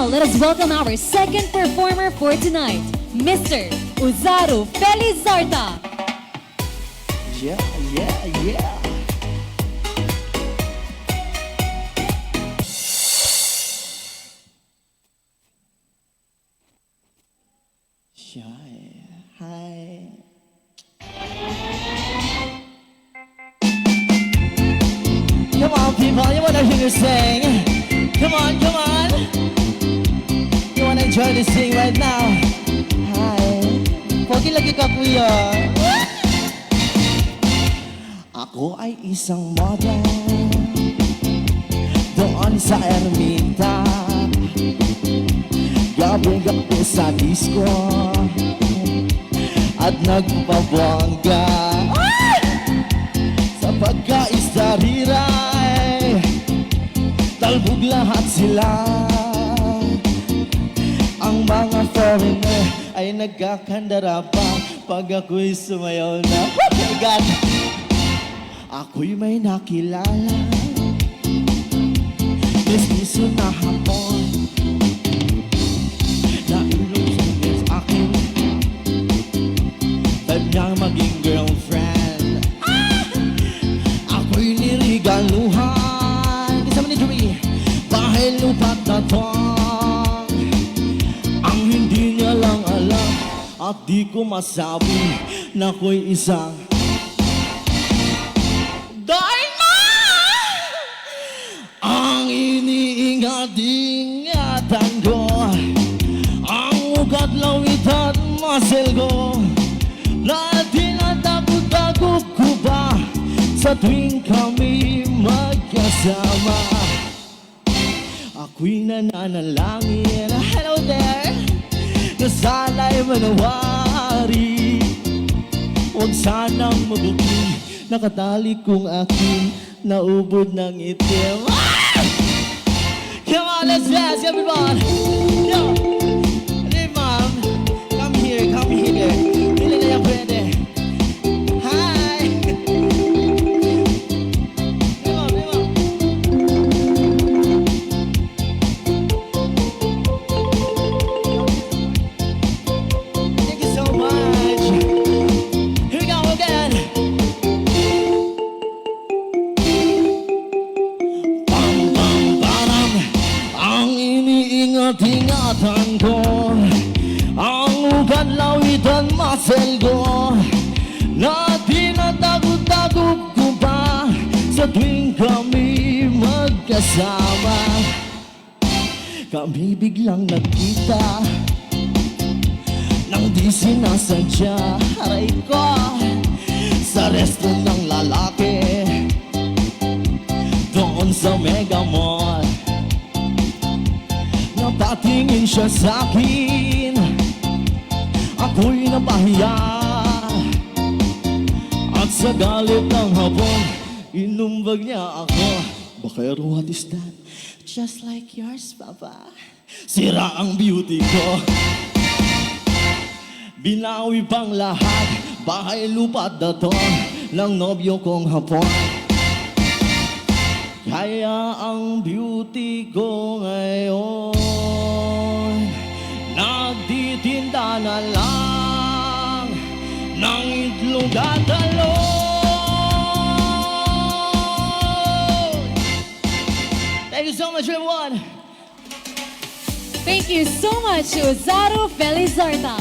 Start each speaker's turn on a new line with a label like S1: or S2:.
S1: now, let us welcome our second performer for tonight, Mr. Uzaru Felizarta.
S2: Yeah, yeah, yeah. Shy, hi. Come on, people, you wanna hear you sing? Come on, come on. You wanna enjoy this thing right now? Hi. Pogi lagi ka, kuya. Ako ay isang model doon sa Ermita. Gabi-gabi sa disco at nagpabongga sa pagkaistariray. Talbog lahat sila. Ang mga foreigner ay nagkakandara pa pag ako'y sumayaw na. Oh my God! Ako'y may nakilala, mestizo na hapon, na ilusyon sa akin, type niyang maging girlfriend. Ako'y nirigaluhan, kasama ni Joey, dahil lupat na tong ang hindi niya lang alam, at di ko masabi na ako'y isang ang iniingat-ingatan ko, ang ugat, lawit at muscle ko, na tinatakot-takot ko ba sa tuwing kami magkasama. Ako'y nananalangin, hello there, na sana'y manawari. Huwag sanang mabuking nakatali kong aking naubod ng itim. Come on, let's dance, everyone. Yo, hey, mom, come here, come here. Pili na yan, pwede. Hi. Come on, come on. Thank you so much. Here we go again. Ingatan ko ang ugat, lawit at muscle ko, na tinatagot-tagot ko pa sa tuwing kami magkasama. Kami biglang nagkita nang di sinasadya, aray ko, sa resto ng lalaki doon sa Mega Mall. Napatingin siya sa'kin, ako'y napahiya, at sa galit ng hapon, inumbag niya ako. Bakero, what is that? Just like yours, Papa. Sira ang beauty ko, binawi pang lahat, bahay lupa't daton ng nobyo kong hapon. Kaya ang beauty ko ngayon, nagtitinda na lang ng itlog at talong. Thank you so much, everyone.
S1: Thank you so much, Uzaru Felizarta.